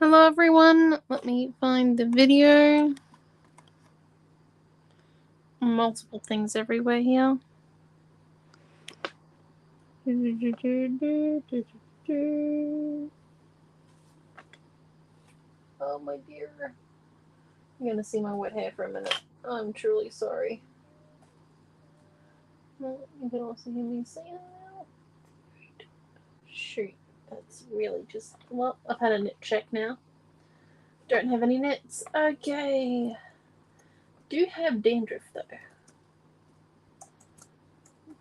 Hello everyone, let me find the video. Multiple things everywhere here. Oh my dear. You're gonna see my wet hair for a minute. I'm truly sorry. You can also hear me saying now. Shoot, that's really just. Well, I've had a knit check now. Don't have any knits. Okay. Do have dandruff though.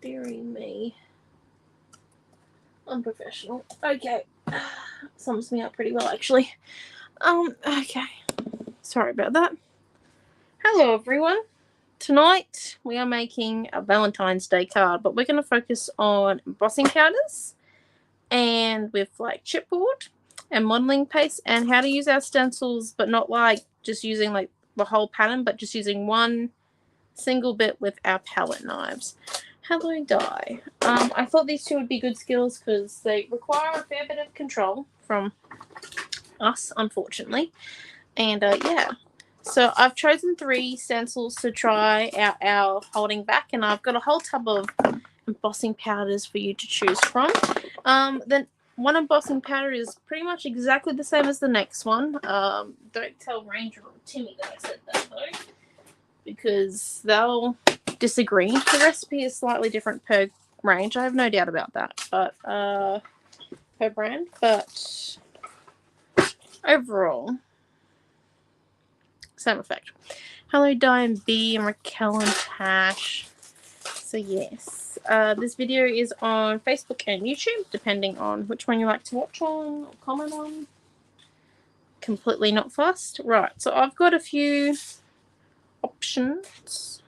Deary me. Unprofessional. Okay. Sums me up pretty well actually. Okay. Sorry about that. Hello everyone. Tonight we are making a Valentine's Day card, but we're going to focus on embossing powders and with like chipboard and modeling paste and how to use our stencils, but not like just using like the whole pattern, but just using one single bit with our palette knives. Hello Di. I thought these two would be good skills because they require a fair bit of control from us, unfortunately. And yeah. So I've chosen 3 stencils to try out our holding back, and I've got a whole tub of embossing powders for you to choose from. Then one embossing powder is pretty much exactly the same as the next one. Don't tell Ranger or Timmy that I said that though, because they'll disagree. The recipe is slightly different per range. I have no doubt about that, but per brand. But overall, same effect. Hello Diane B and Raquel and Tash. So yes, this video is on Facebook and YouTube, depending on which one you like to watch on or comment on. Completely not fussed. Right, so I've got a few options.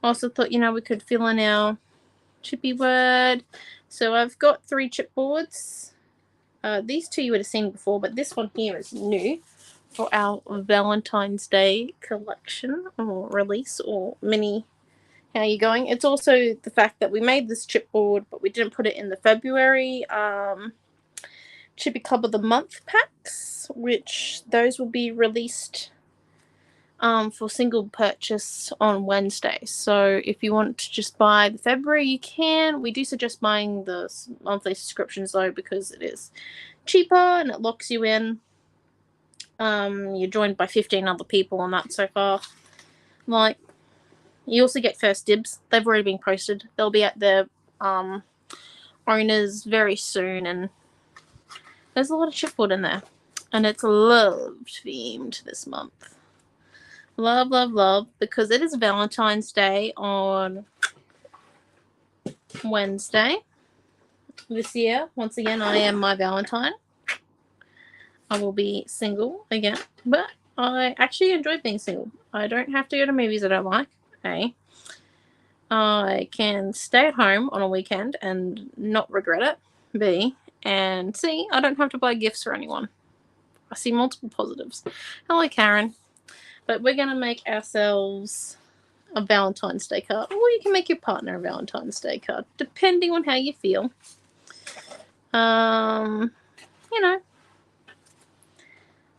Also thought, we could fill in our chippy word. So I've got 3 chipboards. These 2 you would have seen before, but this one here is new for our Valentine's Day collection or release or mini. How are you going? It's also the fact that we made this chipboard, but we didn't put it in the February Chippy Club of the Month packs, which those will be released for single purchase on Wednesday. So if you want to just buy the February, you can. We do suggest buying the monthly subscriptions though, because it is cheaper and it locks you in. You're joined by 15 other people on that so far. Like, you also get first dibs. They've already been posted. They'll be at their owners very soon, and there's a lot of chipboard in there. And it's love themed this month. Love, love, love, because it is Valentine's Day on Wednesday this year. Once again, I am my Valentine. I will be single again, but I actually enjoy being single. I don't have to go to movies I don't like. A. I can stay at home on a weekend and not regret it. B. And C. I don't have to buy gifts for anyone. I see multiple positives. Hello, Karen. But we're going to make ourselves a Valentine's Day card. Or you can make your partner a Valentine's Day card, depending on how you feel. I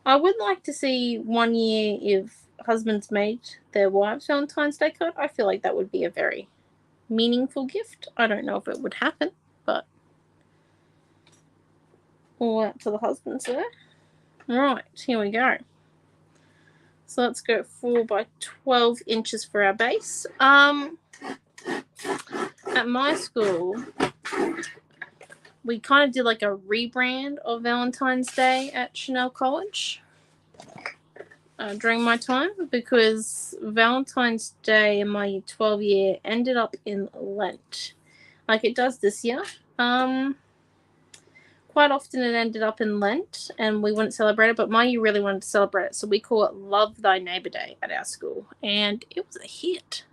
would like to see one year if husbands made their wives Valentine's Day card. I feel like that would be a very meaningful gift. I don't know if it would happen, but all out to the husbands there. Right, here we go. So let's go 4 by 12 inches for our base. At my school, we kind of did like a rebrand of Valentine's Day at Chanel College during my time, because Valentine's Day in my 12 year ended up in Lent, like it does this year. Quite often it ended up in Lent and we wouldn't celebrate it, but my year really wanted to celebrate it, so we call it Love Thy Neighbor Day at our school, and it was a hit.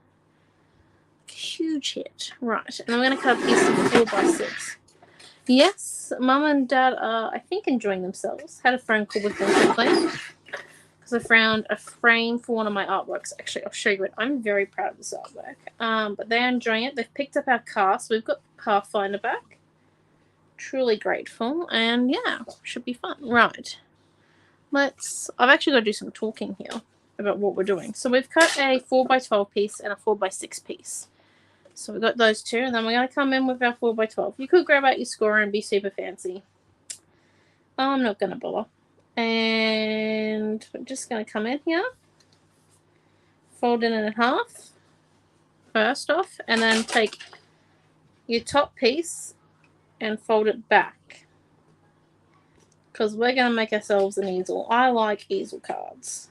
A huge hit. Right, and I'm going to cut a piece of 4 by 6. Yes, Mum and Dad are, I think, enjoying themselves. Had a phone call with them quickly because I found a frame for one of my artworks. Actually, I'll show you it. I'm very proud of this artwork. But they're enjoying it. They've picked up our car, so we've got Pathfinder back. truly grateful. And yeah, should be fun. Right. I've actually got to do some talking here about what we're doing. So we've cut a 4x12 piece and a 4x6 piece. So we've got those two, and then we're going to come in with our 4x12. You could grab out your scorer and be super fancy. I'm not going to bother. And we're just going to come in here, fold it in half, first off, and then take your top piece and fold it back. Because we're going to make ourselves an easel. I like easel cards.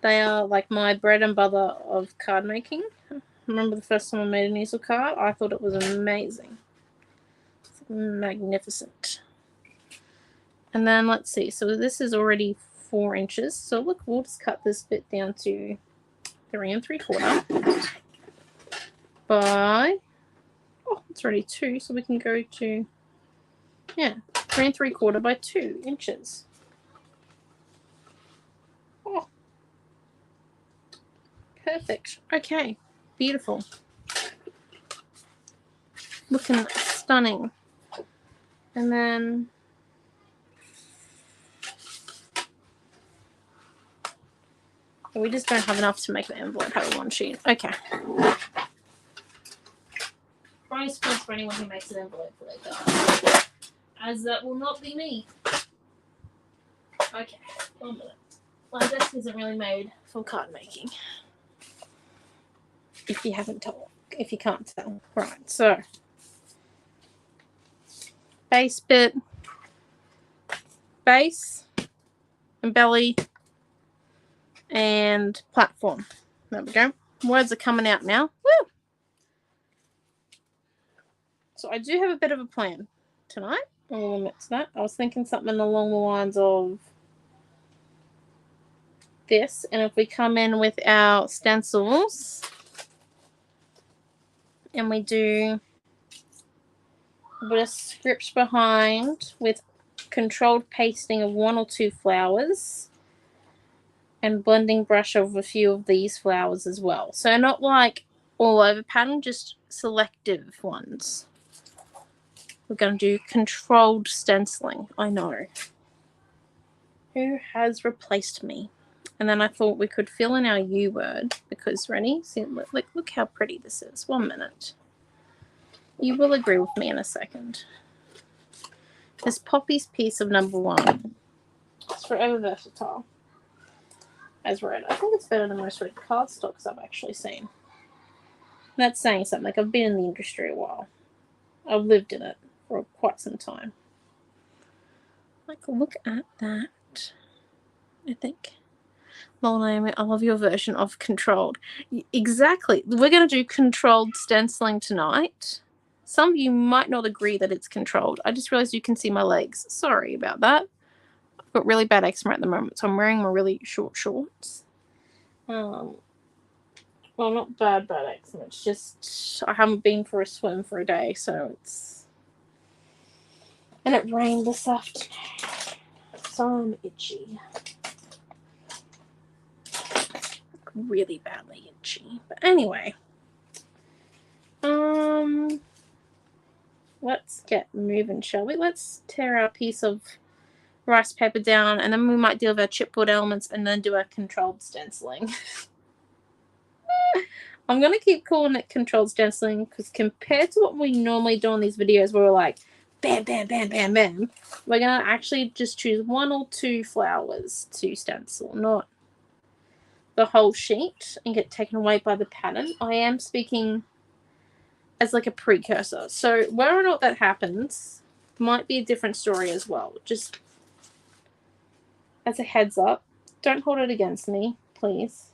They are like my bread and butter of card making. Remember the first time I made an easel card? I thought it was amazing. It's magnificent. And then let's see. So this is already 4 inches. So look, we'll just cut this bit down to 3 3/4 by, oh, it's already 2. So we can go to, yeah, 3 3/4 by 2 inches. Oh, perfect. Okay, beautiful. Looking stunning. And then we just don't have enough to make the envelope have one sheet. Okay. Bonus points for anyone who makes an envelope for their card. As that will not be me. Okay, 1 minute. My desk isn't really made for card making. If you can't tell. Right, so base bit, base and belly and platform. There we go. Words are coming out now. Woo! So I do have a bit of a plan tonight. I'll admit to that. I was thinking something along the lines of this, and if we come in with our stencils and we do a bit of script behind with controlled pasting of 1 or 2 flowers and blending brush of a few of these flowers as well. So not like all over pattern, just selective ones. We're going to do controlled stenciling. I know. Who has replaced me? And then I thought we could fill in our U word because, ready? See, look how pretty this is. 1 minute. You will agree with me in a second. This Poppy's piece of number 1. It's forever versatile. As read. I think it's better than most red cardstocks I've actually seen. That's saying something. Like, I've been in the industry a while. I've lived in it for quite some time. Like, look at that. I think. Well, Naomi, I love your version of controlled. Exactly. We're going to do controlled stenciling tonight. Some of you might not agree that it's controlled. I just realized you can see my legs. Sorry about that. I've got really bad eczema at the moment, so I'm wearing my really short shorts. Well, not bad eczema. It's just I haven't been for a swim for a day, so it's... And it rained this afternoon, so I'm itchy. Really badly itchy. But anyway, let's get moving, shall we? Let's tear our piece of rice paper down, and then we might deal with our chipboard elements and then do our controlled stenciling. I'm going to keep calling it controlled stenciling because compared to what we normally do on these videos where we're like bam, bam, bam, bam, bam, we're going to actually just choose 1 or 2 flowers to stencil, not the whole sheet and get taken away by the pattern. I am speaking as like a precursor. So whether or not that happens might be a different story as well. Just as a heads up, don't hold it against me, please.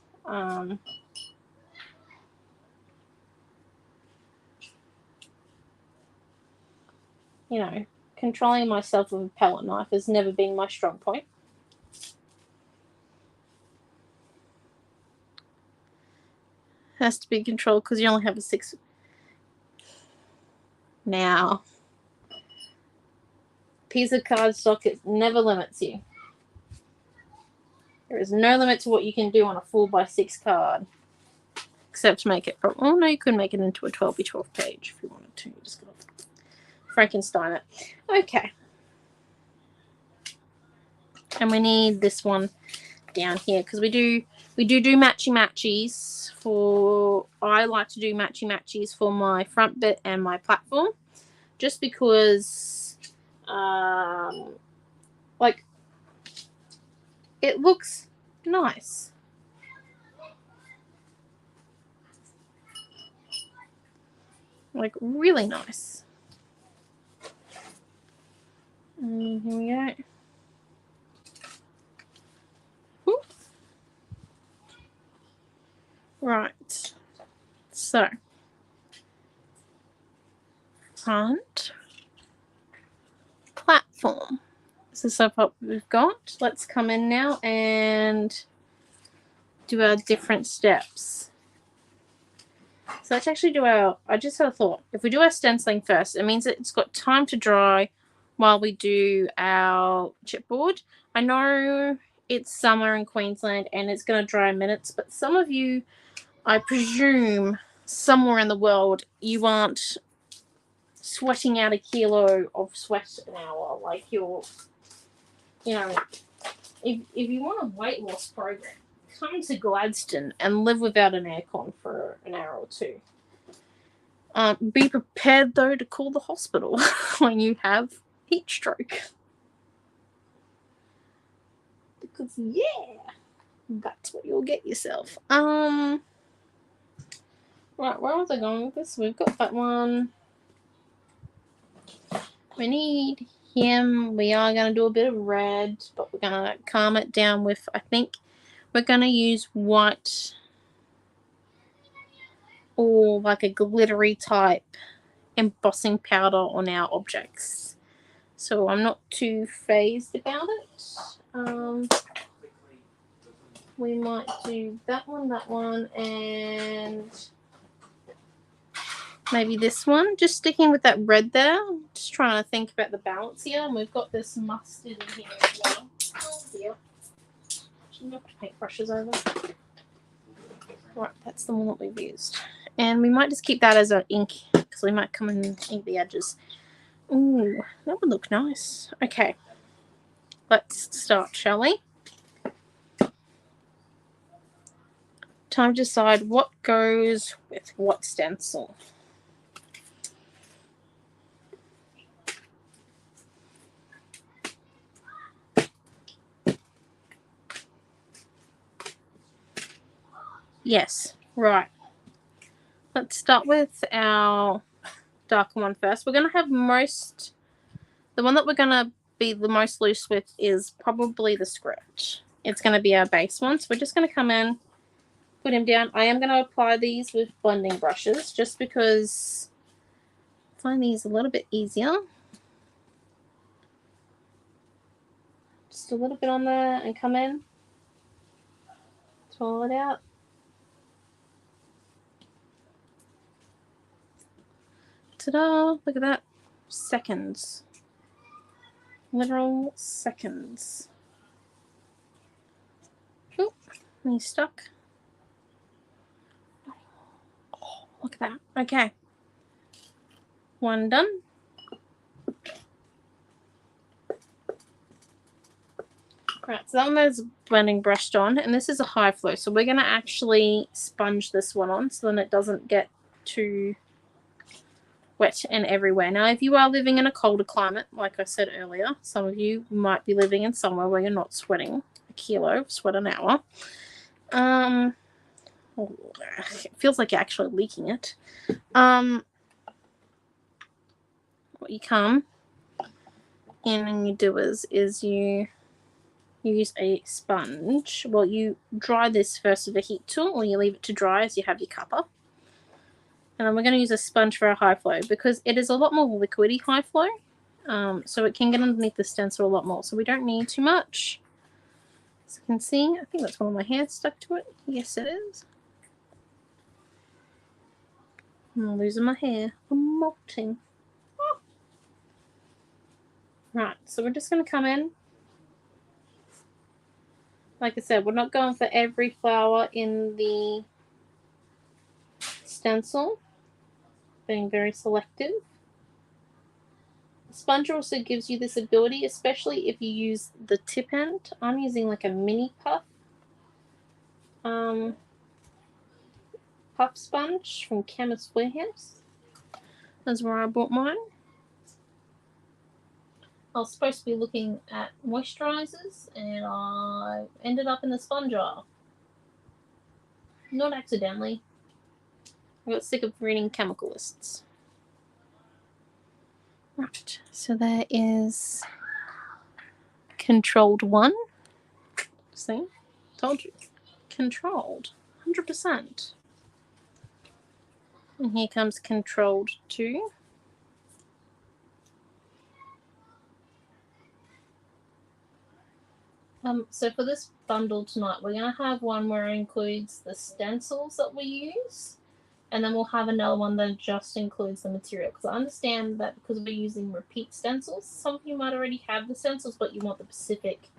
You know, controlling myself with a palette knife has never been my strong point. Has to be controlled because you only have a 6. Now, piece of cardstock, it never limits you. There is no limit to what you can do on a 4x6 card, except to make it. Oh no, you could make it into a 12x12 page if you wanted to. You just got to Frankenstein it. Okay. And we need this one down here because we do matchy matchies for. I like to do matchy matchies for my front bit and my platform, just because, like, it looks nice. Like, really nice. And here we go. Ooh. Right. So, front, platform. This is so what we've got. Let's come in now and do our different steps. So let's actually do our, I just had a thought. If we do our stenciling first, it means that it's got time to dry while we do our chipboard. I know it's summer in Queensland and it's going to dry in minutes, but some of you, I presume, somewhere in the world, you aren't sweating out a kilo of sweat an hour. Like you're, you know, if you want a weight loss program, come to Gladstone and live without an aircon for an hour or two. Be prepared, though, to call the hospital when you have heat stroke. Because, yeah, that's what you'll get yourself. Right, where was I going with this? We've got that one. We need him. We are going to do a bit of red, but we're going to calm it down with, I think, we're going to use white or like a glittery type embossing powder on our objects. So I'm not too phased about it. We might do that one, and maybe this one. Just sticking with that red there. Just trying to think about the balance here. And we've got this mustard in here as well. Oh dear. Should knock the paintbrushes over. Right, that's the one that we've used. And we might just keep that as our ink, because we might come and ink the edges. Ooh, that would look nice. Okay. Let's start, shall we? Time to decide what goes with what stencil. Yes, right. Let's start with our darker one first. We're going to have the one that we're going to be the most loose with is probably the script. It's going to be our base one. So we're just going to come in, put him down. I am going to apply these with blending brushes just because I find these a little bit easier. Just a little bit on there and come in. Twirl it out. Ta-da! Look at that. Seconds. Literal seconds. Oh, he's stuck. Oh, look at that. Okay. One done. Right, so that one is blending brushed on, and this is a high flow. So we're going to actually sponge this one on so then it doesn't get too wet and everywhere. Now, if you are living in a colder climate, like I said earlier, some of you might be living in somewhere where you're not sweating a kilo of sweat an hour. It feels like you're actually leaking it. What you come in and you do is you use a sponge. Well, you dry this first with a heat tool, or you leave it to dry as you have your cuppa. And then we're going to use a sponge for our high flow because it is a lot more liquidy high flow. So it can get underneath the stencil a lot more. So we don't need too much. As you can see, I think that's one of my hairs stuck to it. Yes, it is. I'm losing my hair. I'm molting. Oh. Right, so we're just going to come in. Like I said, we're not going for every flower in the stencil. Being very selective. sponge also gives you this ability, especially if you use the tip end. I'm using like a mini puff puff sponge from Chemist Warehouse. That's where I bought mine. I was supposed to be looking at moisturizers and I ended up in the sponge aisle. Not accidentally. I got sick of reading chemical lists. Right, so there is controlled 1. See? Told you. Controlled. 100%. And here comes controlled 2. So for this bundle tonight, we're going to have one where it includes the stencils that we use, and then we'll have another one that just includes the material. Because I understand that because we're using repeat stencils, some of you might already have the stencils, but you want the specific,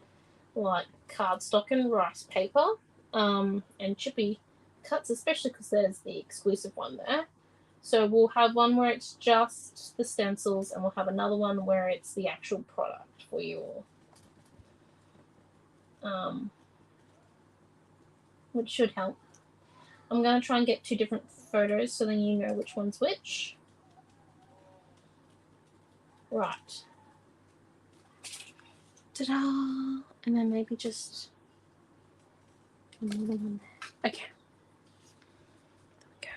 like cardstock and rice paper, and chippy cuts, especially because there's the exclusive one there. So we'll have one where it's just the stencils, and we'll have another one where it's the actual product for you all. Which should help. I'm going to try and get 2 different photos so then you know which one's which. Right. Ta-da! And then maybe just another one there. Okay. There we go.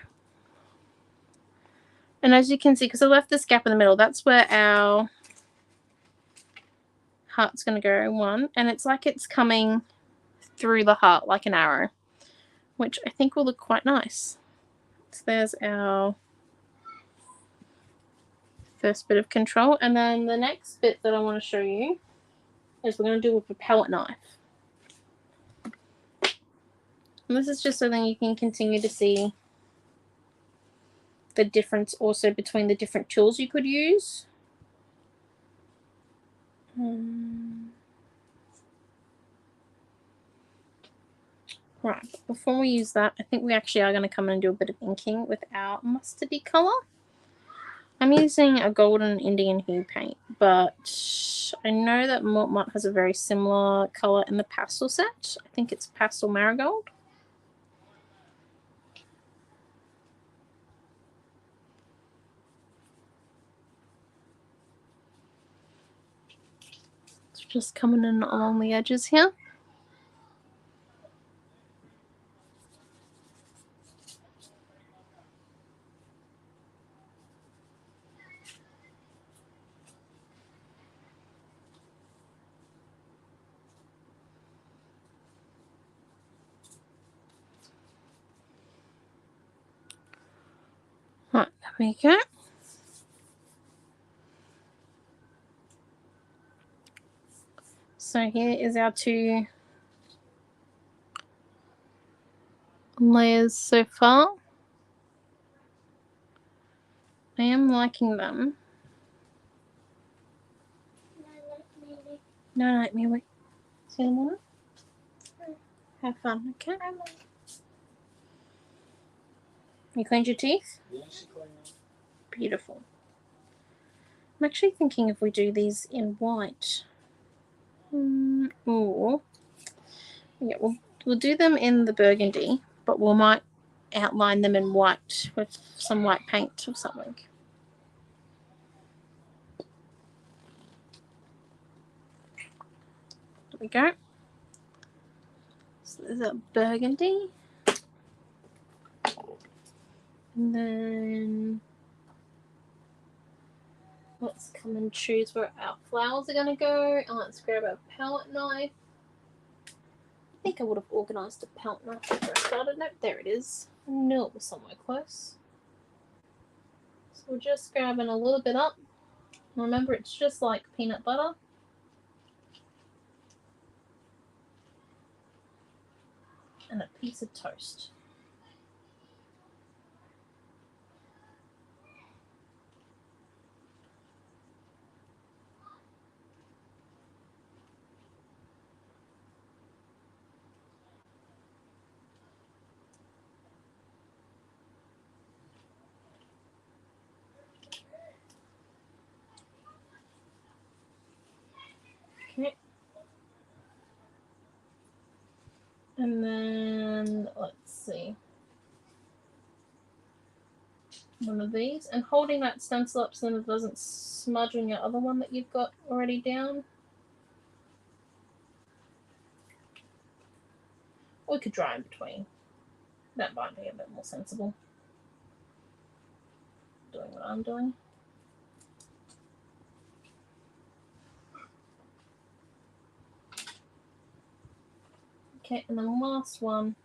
And as you can see, because I left this gap in the middle, that's where our heart's going to go. 1. And it's like it's coming through the heart like an arrow, which I think will look quite nice. So there's our first bit of control. And then the next bit that I want to show you is we're going to do with a palette knife. And this is just so then you can continue to see the difference also between the different tools you could use. Right, but before we use that, I think we actually are going to come in and do a bit of inking with our mustardy colour. I'm using a golden Indian hue paint, but I know that Mott has a very similar colour in the pastel set. I think it's Pastel Marigold. It's just coming in along the edges here. Right, there we go. So here is our 2 layers so far. I am liking them. No, me wait. See you in the morning? Have fun, okay? You cleaned your teeth? Yeah, she cleaned them. Beautiful. I'm actually thinking if we do these in white. Or yeah, we'll do them in the burgundy, but we might outline them in white with some white paint or something. There we go. So there's a burgundy. And then let's come and choose where our flowers are going to go. And let's grab our palette knife. I think I would have organised a palette knife before I started. Nope, there it is. I knew it was somewhere close. So we're just grabbing a little bit up. Remember, it's just like peanut butter. And a piece of toast. Okay. And then, let's see. One of these. And holding that stencil up so that it doesn't smudge on your other one that you've got already down. Or we could dry in between. That might be a bit more sensible. Doing what I'm doing. Okay, and then the last one.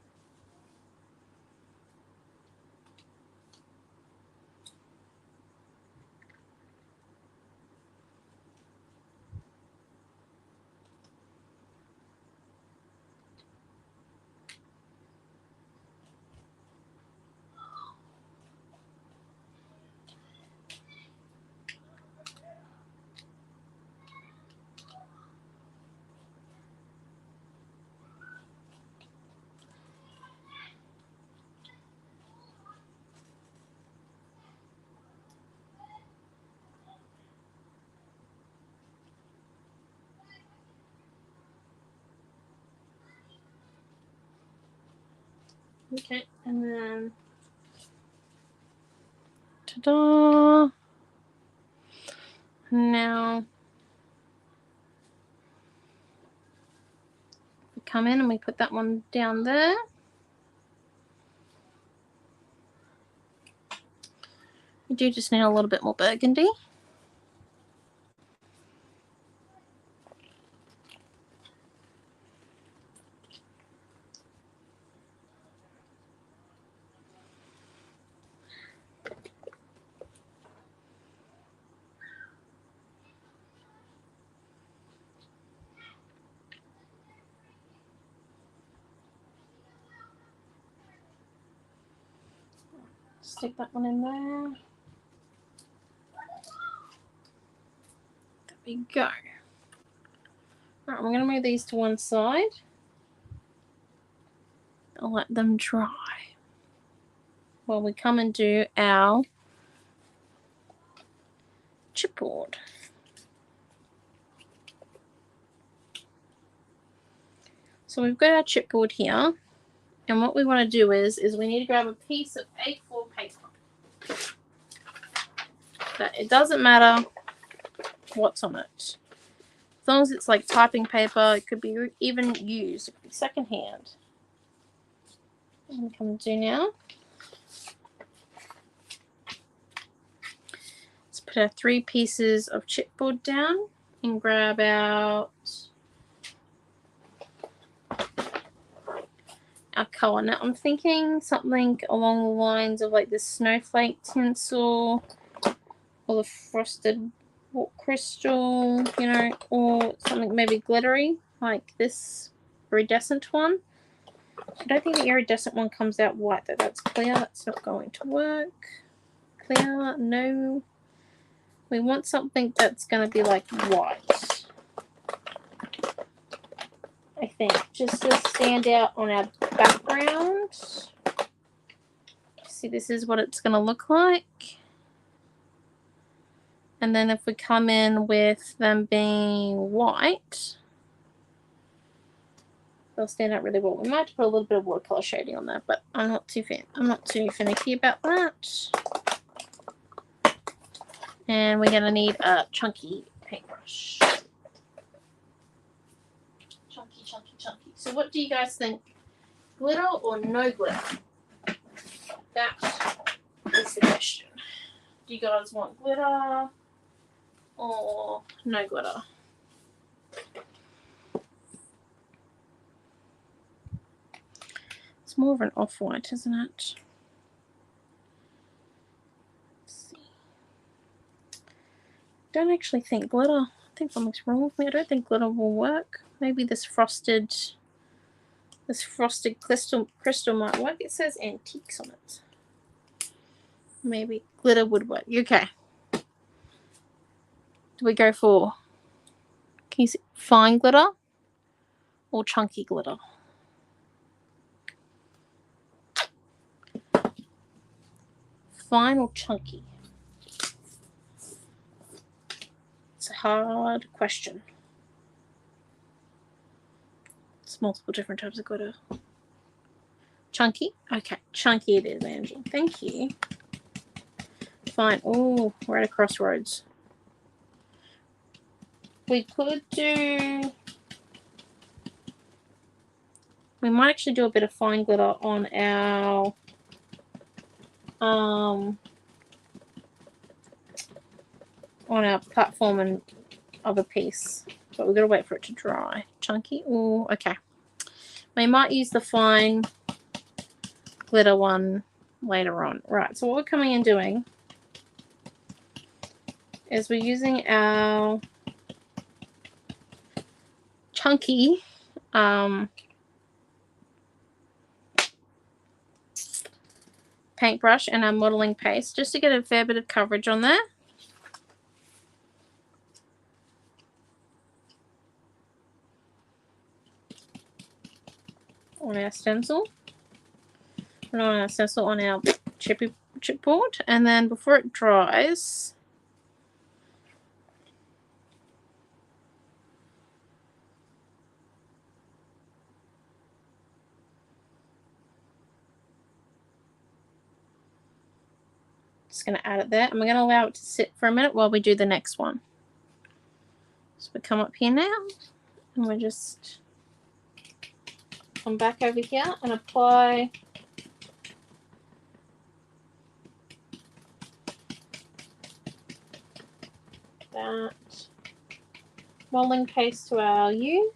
Okay, and then ta-da! Now we come in and we put that one down there. We do just need a little bit more burgundy. Stick that one in there. There we go. Alright, we're going to move these to one side. I'll let them dry while we come and do our chipboard. So we've got our chipboard here, and what we want to do is we need to grab a piece of A4 paper. It doesn't matter what's on it. As long as it's like typing paper, it could be even used, it could be secondhand. I'm going to come and do now. Let's put our 3 pieces of chipboard down and grab out our colour. Now I'm thinking something along the lines of like the snowflake tinsel or the frosted crystal, you know, or something maybe glittery like this iridescent one. I don't think the iridescent one comes out white though. That's clear. That's not going to work. Clear, no. We want something that's going to be like white, I think, just to stand out on our background. See, this is what it's going to look like. And then if we come in with them being white, they'll stand out really well. We might put a little bit of watercolor shading on there, but I'm not too finicky about that. And we're going to need a chunky paintbrush. Chunky, chunky, chunky. So what do you guys think? Glitter or no glitter? That is the question. Do you guys want glitter or no glitter? It's more of an off-white, isn't it? Let's see. Don't actually think glitter. I think something's wrong with me. I don't think glitter will work. Maybe this frosted crystal might work. It says antiques on it. Maybe glitter would work. Okay. Do we go for, can you see, fine glitter or chunky glitter? Fine or chunky? It's a hard question. There's multiple different types of glitter. Chunky? Okay, chunky it is, Angie. Thank you. Fine. Oh, we're at a crossroads. We could do... We might actually do a bit of fine glitter on our... on our platform and other piece. But we've got to wait for it to dry. Chunky? Oh, okay. We might use the fine glitter one later on. Right, so what we're coming and doing is we're using our chunky paintbrush and our modeling paste just to get a fair bit of coverage on there. On our stencil. And on our stencil on our chipboard. And then before it dries, just going to add it there, and we're going to allow it to sit for a minute while we do the next one. So we come up here now, and we just come back over here and apply that modeling paste to our U.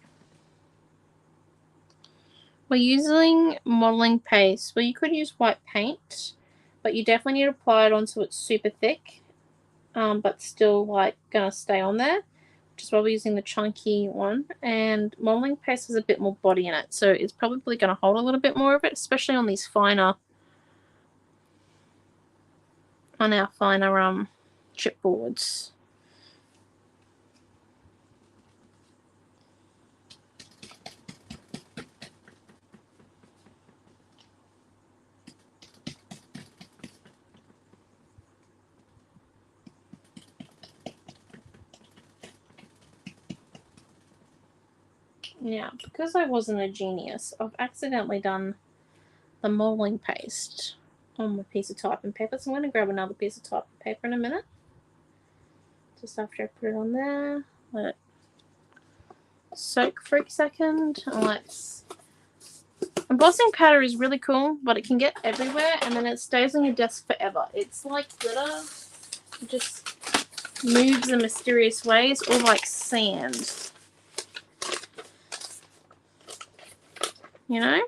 We're using modeling paste. Well, you could use white paint, but you definitely need to apply it on so it's super thick, but still like gonna stay on there, which is why we're using the chunky one. And modeling paste has a bit more body in it, so it's probably gonna hold a little bit more of it, especially on these finer, on our finer chipboards. Now, because I wasn't a genius, I've accidentally done the modeling paste on my piece of typing paper, so I'm going to grab another piece of typing paper in a minute. Just after I put it on there, let it soak for a second. And let's... Embossing powder is really cool, but it can get everywhere and then it stays on your desk forever. It's like glitter, it just moves in mysterious ways, or like sand. You know?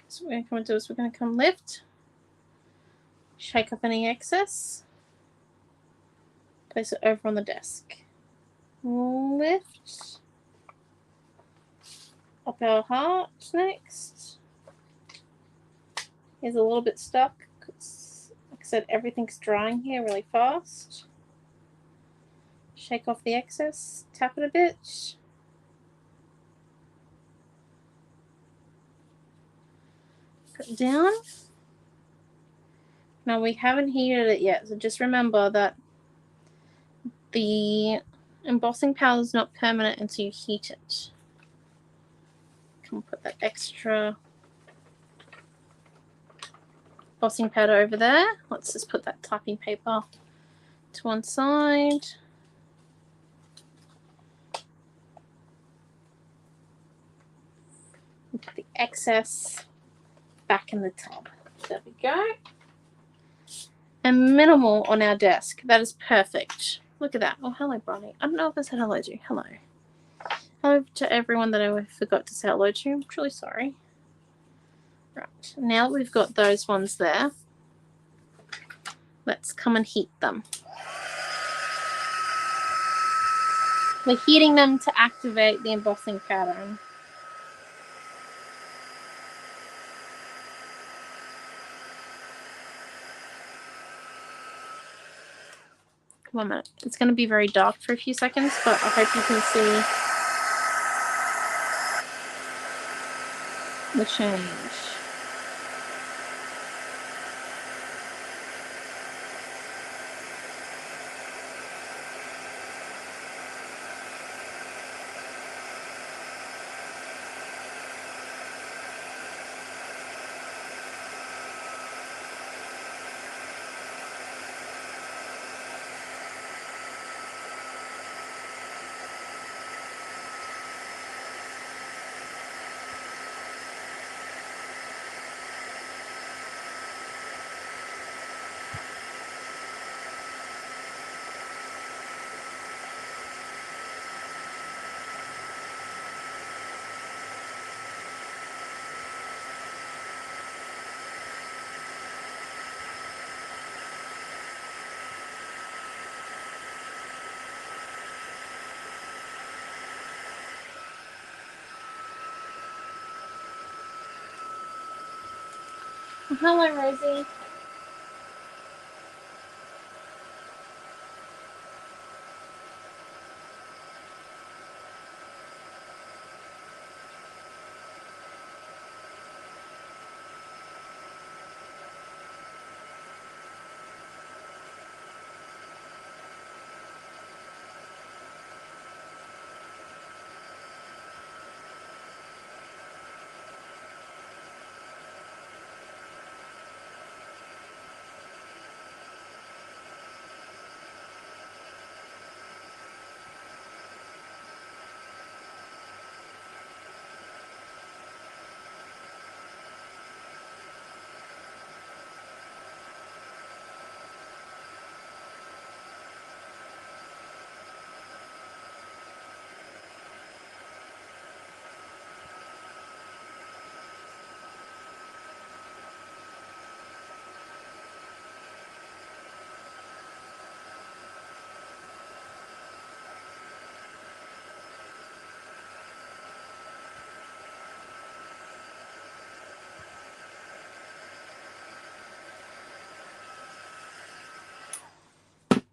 So what we're going to do is we're going to come lift, shake up any excess, place it over on the desk. Lift, up our heart next. Here's a little bit stuck. Like I said, everything's drying here really fast. Shake off the excess, tap it a bit. Put it down. Now we haven't heated it yet, so just remember that the embossing powder is not permanent until you heat it. Come put that extra embossing powder over there. Let's just put that typing paper to one side. And put the excess back in the tub. There we go. And minimal on our desk. That is perfect. Look at that. Oh, hello, Bronnie. I don't know if I said hello to you. Hello. Hello to everyone that I forgot to say hello to. I'm truly sorry. Right. Now that we've got those ones there, let's come and heat them. We're heating them to activate the embossing pattern. 1 minute. It's going to be very dark for a few seconds, but I hope you can see the change. Hello, Rosie.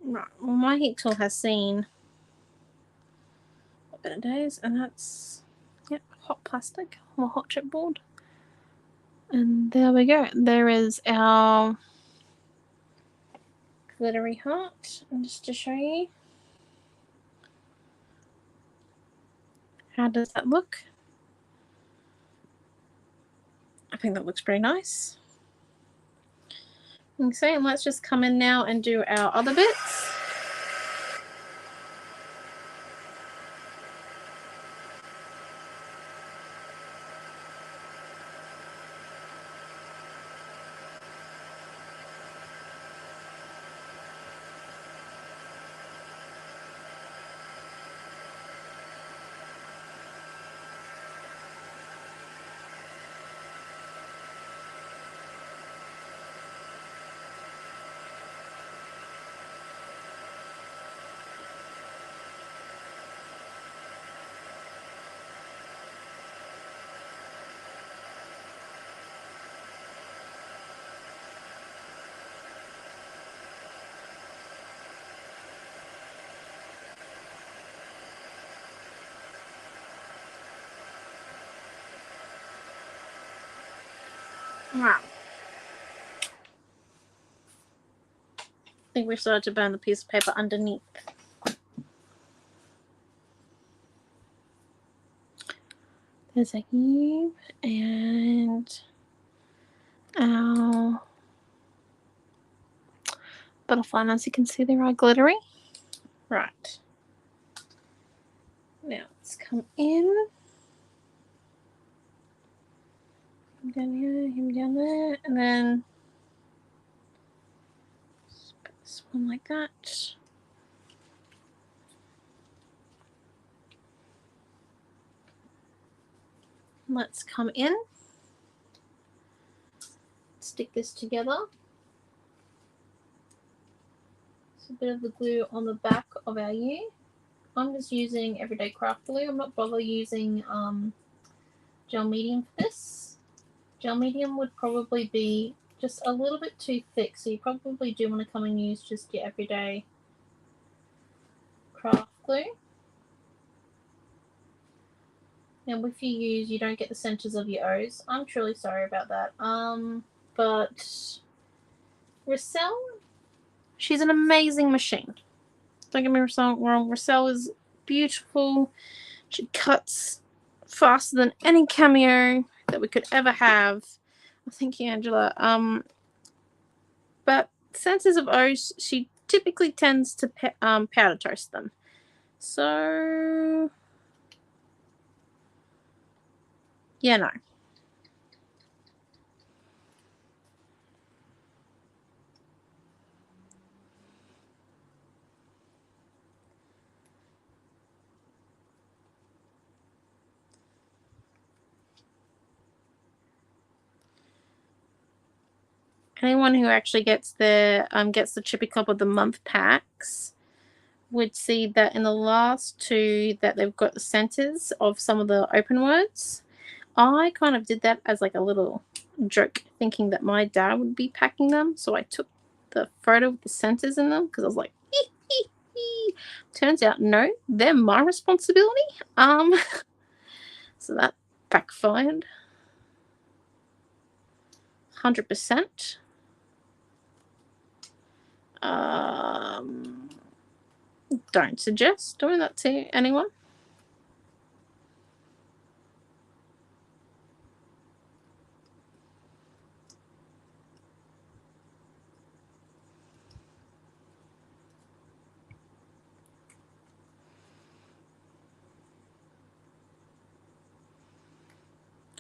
Right, well, my heat tool has seen a bit of days, and that's, yep, hot plastic or hot chipboard. And there we go. There is our glittery heart. And just to show you, how does that look? I think that looks pretty nice. Okay, and let's just come in now and do our other bits. Wow. I think we started to burn the piece of paper underneath. There's a cube and our butterfly, and as you can see, they are glittery. Right. Now let's come in. Him down here, him down there, and then put this one like that. Let's come in. Stick this together. A bit of the glue on the back of our U. I'm just using everyday craft glue. I'm not bother using gel medium for this. Gel medium would probably be just a little bit too thick, so you probably do want to come and use just your everyday craft glue. Now if you don't get the centers of your O's. I'm truly sorry about that. But Rochelle, she's an amazing machine. Don't get me wrong, Rochelle is beautiful. She cuts faster than any cameo that we could ever have. Thank you, Angela. But centers of O's, she typically tends to powder toast them. So, yeah, no. Anyone who actually gets the Chippy Club of the Month packs would see that in the last two that they've got the centers of some of the open words. I kind of did that as like a little joke thinking that my dad would be packing them. So I took the photo with the centers in them because I was like, ee, ee, ee. Turns out, no, they're my responsibility. So that backfired. 100%. Don't suggest doing that to anyone.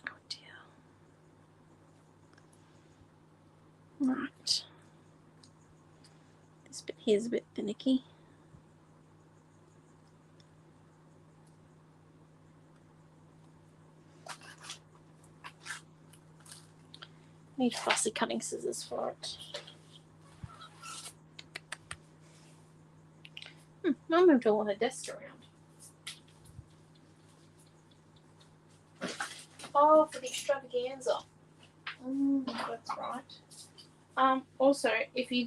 Oh dear. Right. This bit here is a bit finicky. Need fussy cutting scissors for it. I moved all the desks around. Oh, for the extravaganza. That's right. Also, if you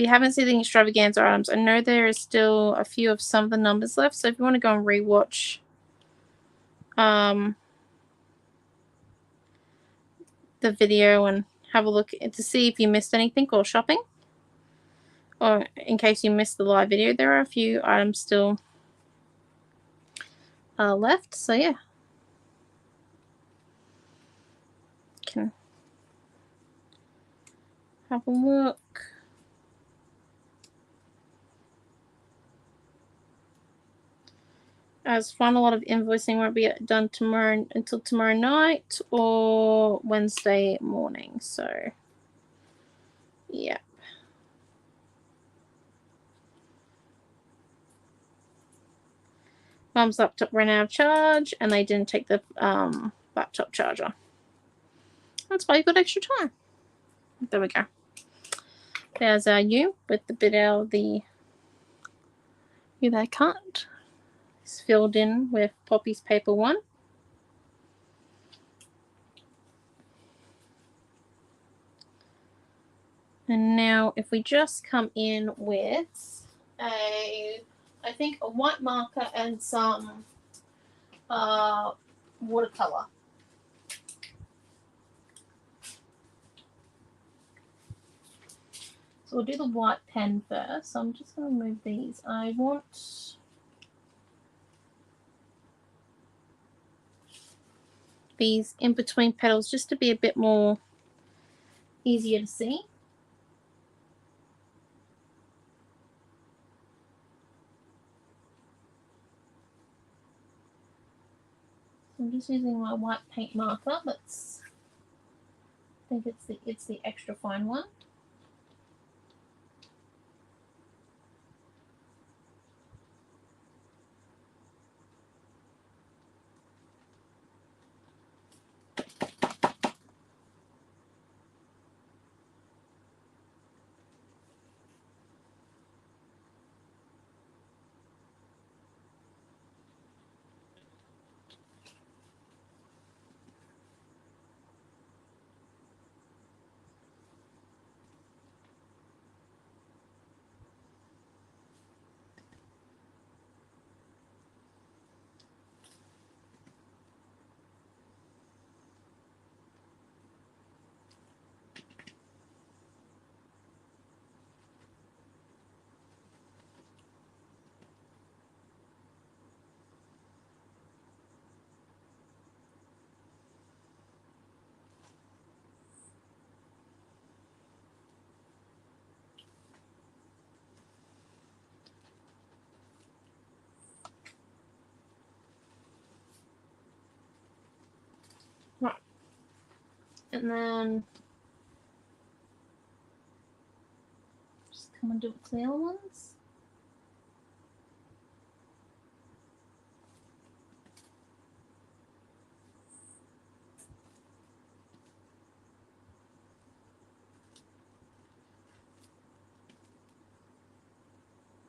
haven't seen the extravaganza items, I know there is still a few of some of the numbers left. So if you want to go and rewatch, the video and have a look to see if you missed anything or shopping, or in case you missed the live video, there are a few items still left. So yeah, can have a look. As final lot of invoicing won't be done tomorrow until tomorrow night or Wednesday morning. So yeah. Mum's laptop ran out of charge and they didn't take the laptop charger. That's why you got extra time. There we go. There's our U with the bit out of the U they cut. It's filled in with Poppy's paper 1. And now if we just come in with I think a white marker and some watercolor. So we'll do the white pen first. So I'm just going to move these. I want these in between petals just to be a bit more easier to see. So I'm just using my white paint marker. I think it's the extra fine one. Right. And then just come and do the clear ones.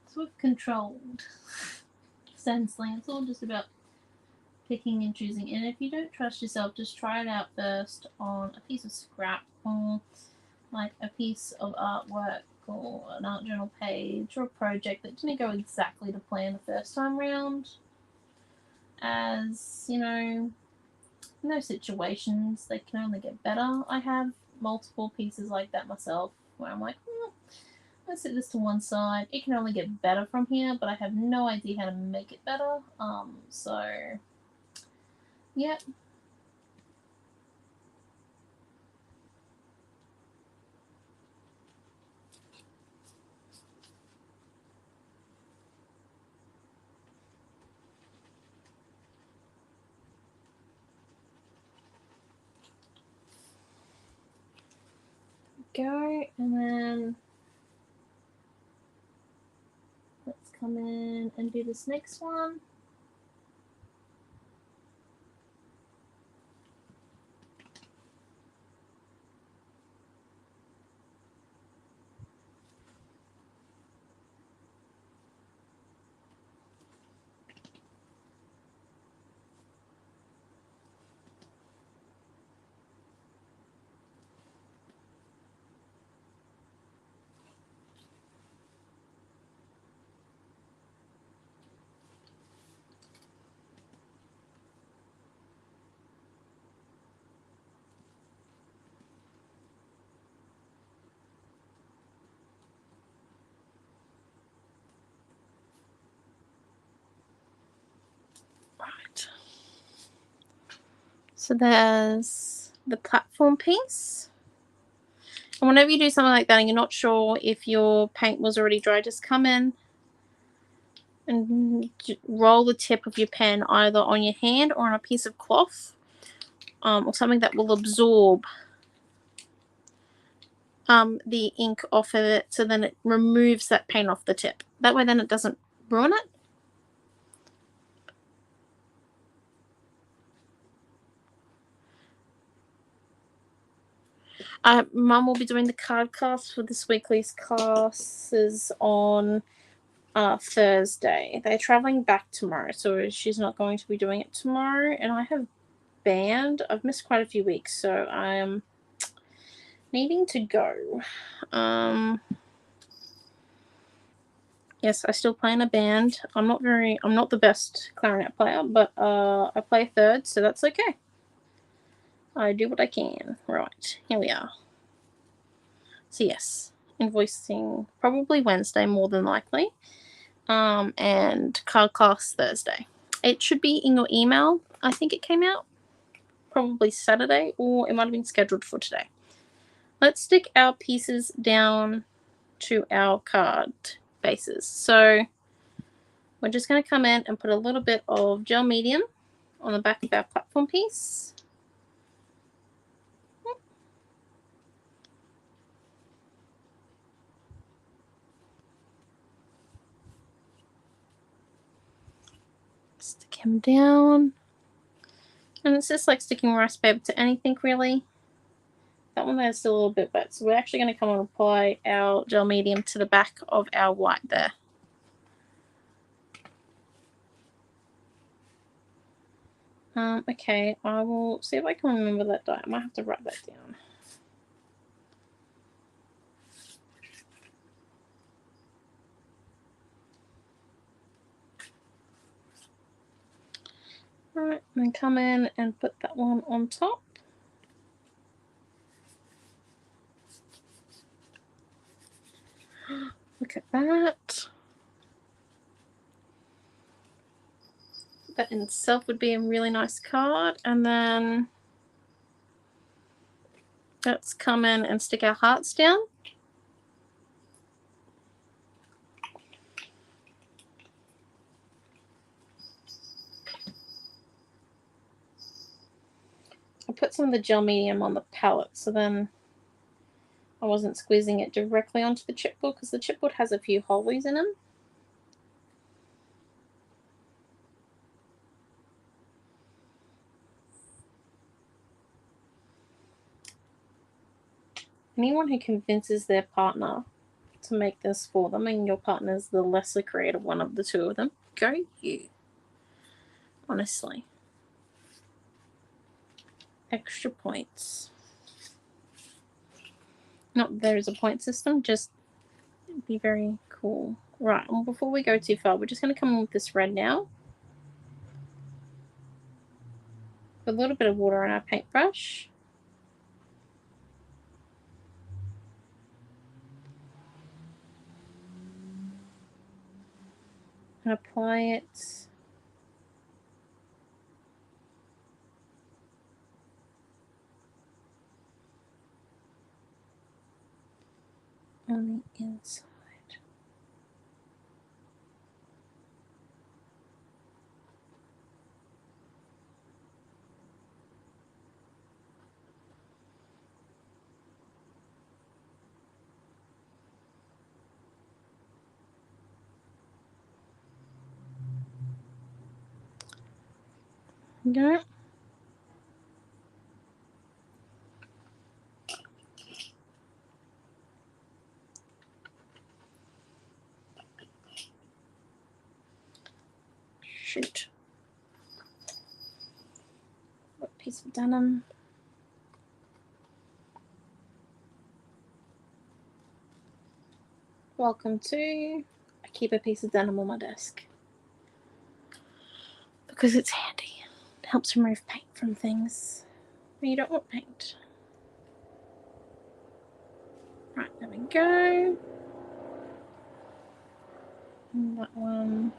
So we've controlled stenciling. It's all just about picking and choosing. And if you don't trust yourself, just try it out first on a piece of scrap or like a piece of artwork or an art journal page or a project that didn't go exactly to plan the first time round. As you know, in those situations, they can only get better. I have multiple pieces like that myself where I'm like, let's set this to one side. It can only get better from here, but I have no idea how to make it better. So, yeah. Go, and then let's come in and do this next one. Right. So there's the platform piece. And whenever you do something like that and you're not sure if your paint was already dry, just come in and roll the tip of your pen either on your hand or on a piece of cloth, or something that will absorb the ink off of it, so then it removes that paint off the tip. That way then it doesn't ruin it. Mum will be doing the card cast for this weekly's classes on Thursday. They're traveling back tomorrow, so she's not going to be doing it tomorrow. And I have band. I've missed quite a few weeks, so I'm needing to go. Yes, I still play in a band. I'm not the best clarinet player, but I play third, so that's okay. I do what I can. Right, here we are. So yes, invoicing probably Wednesday more than likely, and card class Thursday. It should be in your email. I think it came out probably Saturday, or it might have been scheduled for today. Let's stick our pieces down to our card bases. So we're just going to come in and put a little bit of gel medium on the back of our platform piece. Stick him down. And it's just like sticking rice paper to anything, really. That one there's still a little bit wet, so we're actually going to come and apply our gel medium to the back of our white there. Okay, I will see if I can remember that die. I might have to write that down. Alright, and then come in and put that one on top. Look at that. That in itself would be a really nice card. And then let's come in and stick our hearts down. I put some of the gel medium on the palette, so then I wasn't squeezing it directly onto the chipboard, because the chipboard has a few holes in them. Anyone who convinces their partner to make this for them, and your partner's the lesser creative one of the two of them, go you. Honestly. extra points. Not that there's a point system, just it'd be very cool. Right, well, before we go too far, we're just going to come in with this red now. A little bit of water on our paintbrush. And apply it on the inside. Go. Shoot. What piece of denim? Welcome to. I keep a piece of denim on my desk because it's handy. It helps remove paint from things when you don't want paint. Right, there we go. And that one.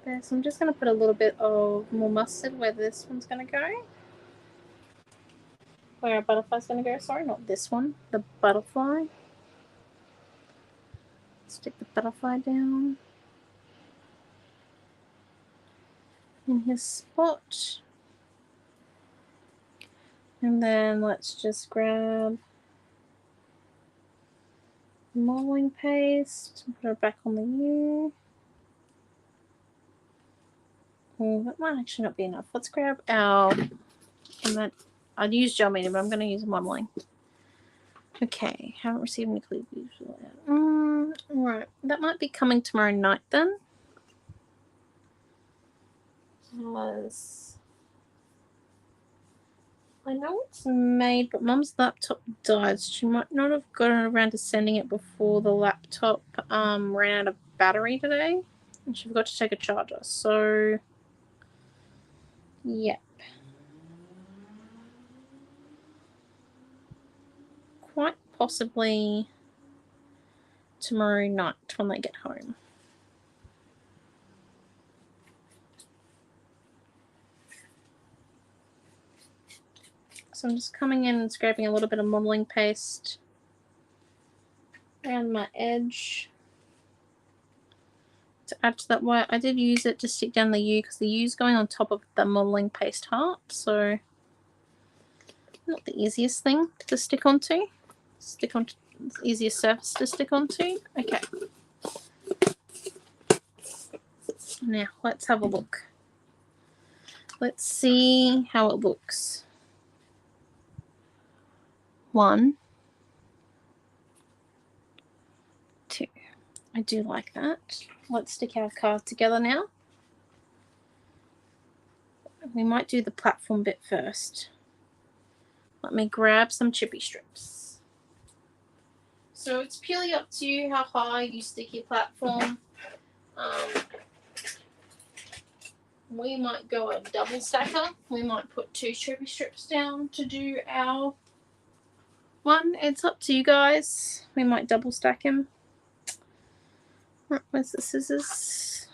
There. So I'm just going to put a little bit of more mustard where this one's going to go. Where our butterfly's going to go. Sorry, not this one. The butterfly. Stick the butterfly down in his spot. And then let's just grab modeling paste, put it back on the U. Oh, that might actually not be enough. Let's grab our, I'd use gel medium, but I'm going to use modeling. Okay, haven't received any clues. Right, that might be coming tomorrow night then. Because I know it's made, but Mum's laptop died. So she might not have gotten around to sending it before the laptop ran out of battery today. And she forgot to take a charger. So, yep. Quite possibly tomorrow night when they get home. So I'm just coming in and scraping a little bit of modeling paste around my edge to add to that white. I did use it to stick down the U because the U is going on top of the modeling paste heart, so not the easiest thing to stick onto. Stick onto the easiest surface to stick onto. Okay. Now let's have a look. Let's see how it looks. 1, 2. I do like that. Let's stick our card together now. We might do the platform bit first. Let me grab some chippy strips. So it's purely up to you how high you stick your platform. We might go a double stacker. We might put 2 chippy strips down to do our one. It's up to you guys. We might double stack him. Right, where's the scissors?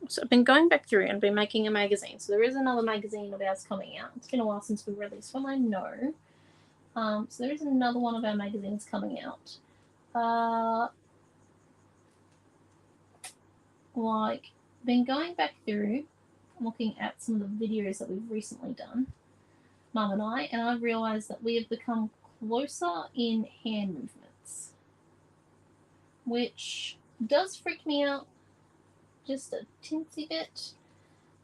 So I've been going back through and been making a magazine. So there is another magazine of ours coming out. It's been a while since we released one, I know. So there is another one of our magazines coming out. Been going back through, looking at some of the videos that we've recently done, Mum and I've realised that we have become closer in hand movements, which does freak me out just a teensy bit.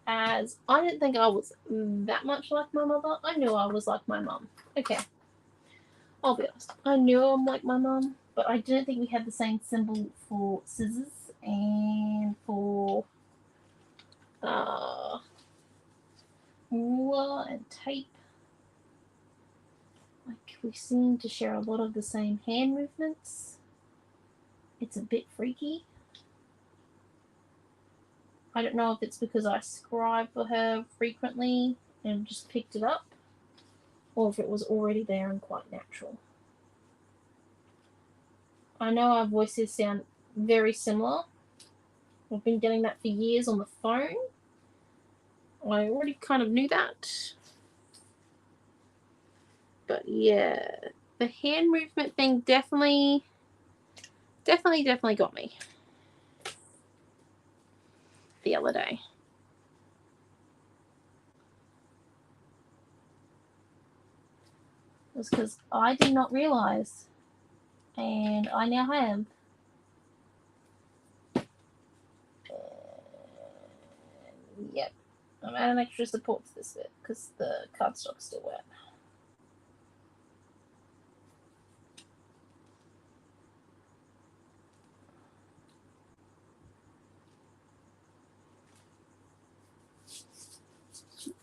as I didn't think I was that much like my mother. I knew I was like my mum. Okay, I'll be honest. I knew I'm like my mum, but I didn't think we had the same symbol for scissors and for ruler and tape. Like, we seem to share a lot of the same hand movements. It's a bit freaky. I don't know if it's because I scribe for her frequently and just picked it up, or if it was already there and quite natural. I know our voices sound very similar. I've been getting that for years on the phone. I already kind of knew that. But yeah, the hand movement thing definitely got me the other day. It was because I did not realize, and I now have. Yep, I'm adding extra support to this bit because the cardstock's still wet.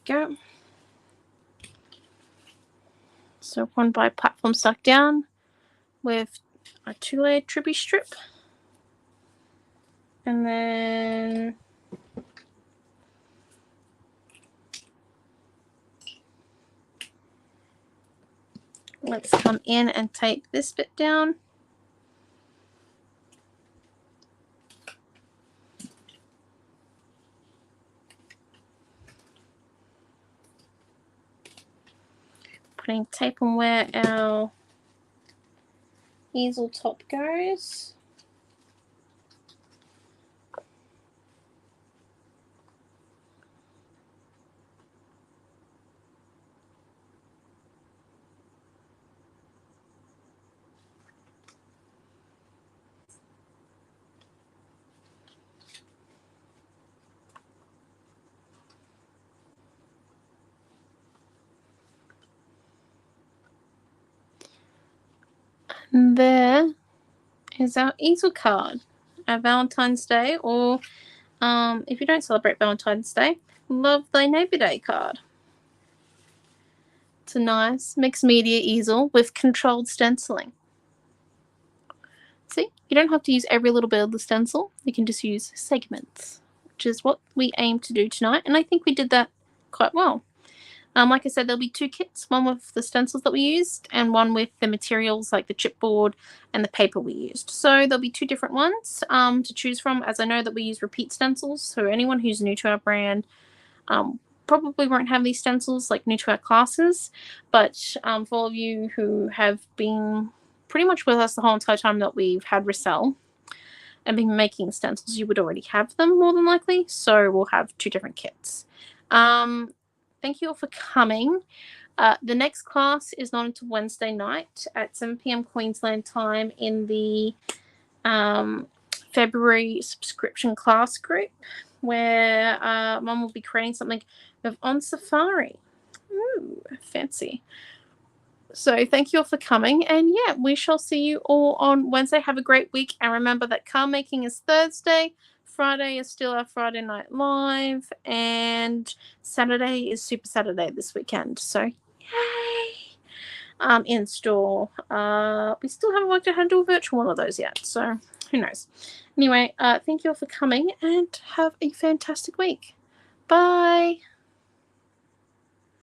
Go. So one by platform stuck down with a 2-layer trippy strip, and then let's come in and tape this bit down. Putting tape on where our easel top goes. And there is our easel card, our Valentine's Day, or if you don't celebrate Valentine's Day, Love Thy Neighbour Day card. It's a nice mixed media easel with controlled stenciling. See, you don't have to use every little bit of the stencil. You can just use segments, which is what we aim to do tonight, and I think we did that quite well. Like I said, there'll be 2 kits, one with the stencils that we used and one with the materials like the chipboard and the paper we used. So there'll be 2 different ones to choose from, as I know that we use repeat stencils. So anyone who's new to our brand probably won't have these stencils, like new to our classes. But for all of you who have been pretty much with us the whole entire time that we've had Resell and been making stencils, you would already have them more than likely. So we'll have 2 different kits. Thank you all for coming. The next class is not until Wednesday night at 7 p.m. Queensland time in the February subscription class group, where Mum will be creating something of On Safari. Ooh, fancy. So thank you all for coming, and yeah, we shall see you all on Wednesday. Have a great week, and remember that card making is Thursday. Friday is still our Friday Night Live, and Saturday is Super Saturday this weekend. So, yay! In store. We still haven't worked out how to do a virtual one of those yet, so who knows. Anyway, thank you all for coming, and have a fantastic week. Bye!